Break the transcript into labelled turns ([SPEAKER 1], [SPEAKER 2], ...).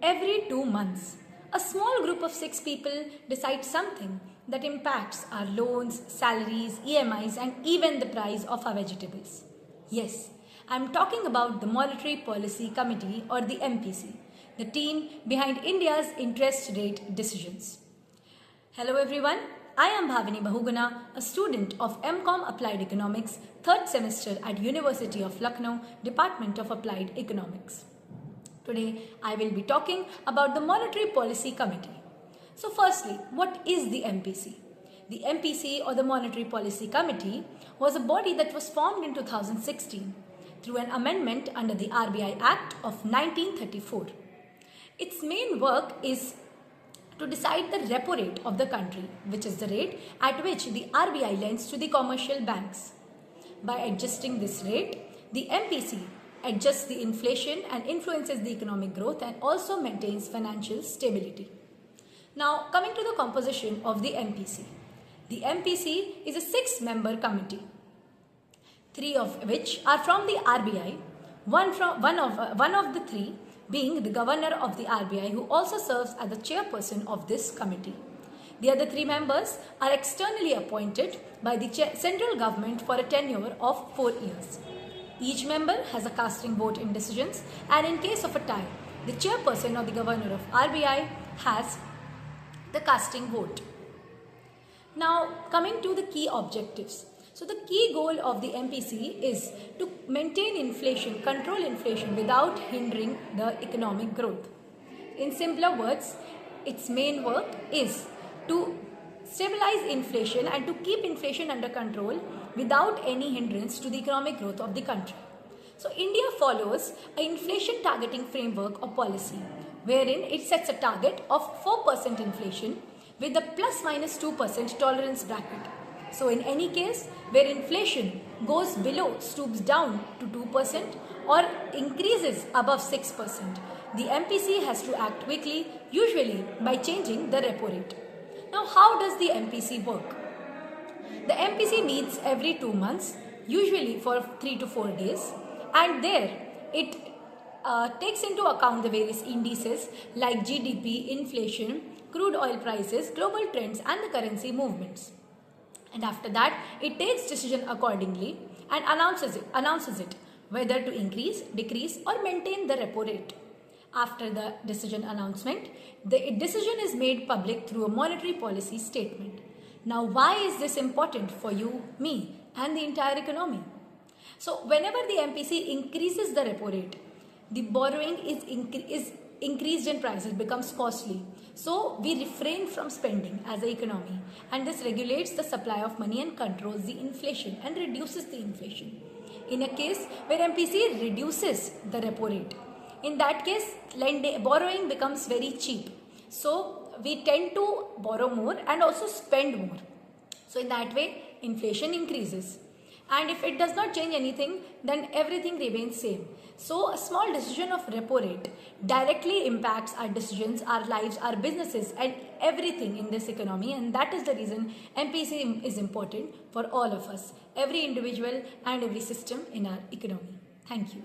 [SPEAKER 1] Every 2 months, a small group of 6 people decides something that impacts our loans, salaries, EMIs, and even the price of our vegetables. Yes, I'm talking about the Monetary Policy Committee or the MPC, the team behind India's interest rate decisions. Hello everyone, I am Bhavini Bahuguna, a student of MCom Applied Economics, 3rd semester at University of Lucknow, Department of Applied Economics. Today, I will be talking about the Monetary Policy Committee. So firstly, what is the MPC? The MPC or the Monetary Policy Committee was a body that was formed in 2016 through an amendment under the RBI Act of 1934. Its main work is to decide the repo rate of the country, which is the rate at which the RBI lends to the commercial banks. By adjusting this rate, the MPC adjusts the inflation and influences the economic growth and also maintains financial stability. Now, coming to the composition of the MPC. The MPC is a 6-member committee, 3 of which are from the RBI, one of the 3 being the governor of the RBI, who also serves as the chairperson of this committee. The other 3 members are externally appointed by the central government for a tenure of 4 years. Each member has a casting vote in decisions, and in case of a tie, the chairperson or the governor of RBI has the casting vote. Now, coming to the key objectives. So, the key goal of the MPC is to maintain inflation, control inflation without hindering the economic growth. In simpler words, its main work is to stabilize inflation and to keep inflation under control without any hindrance to the economic growth of the country. So India follows an inflation targeting framework or policy wherein it sets a target of 4% inflation with a plus minus 2% tolerance bracket. So in any case where inflation goes below, stoops down to 2% or increases above 6%, the MPC has to act quickly, usually by changing the repo rate. Now, how does the MPC work? The MPC meets every 2 months, usually for 3 to 4 days, and there it takes into account the various indices like GDP, inflation, crude oil prices, global trends, and the currency movements. And after that, it takes decision accordingly and announces it whether to increase, decrease, or maintain the repo rate. After the decision announcement, the decision is made public through a monetary policy statement. Now, why is this important for you, me, and the entire economy? So, whenever the MPC increases the repo rate, the borrowing is increased in price, it becomes costly. So, we refrain from spending as an economy, and this regulates the supply of money and controls the inflation and reduces the inflation. In a case where MPC reduces the repo rate, in that case, borrowing becomes very cheap. So, we tend to borrow more and also spend more. So, in that way, inflation increases. And if it does not change anything, then everything remains same. So, a small decision of repo rate directly impacts our decisions, our lives, our businesses, and everything in this economy. And that is the reason MPC is important for all of us, every individual and every system in our economy. Thank you.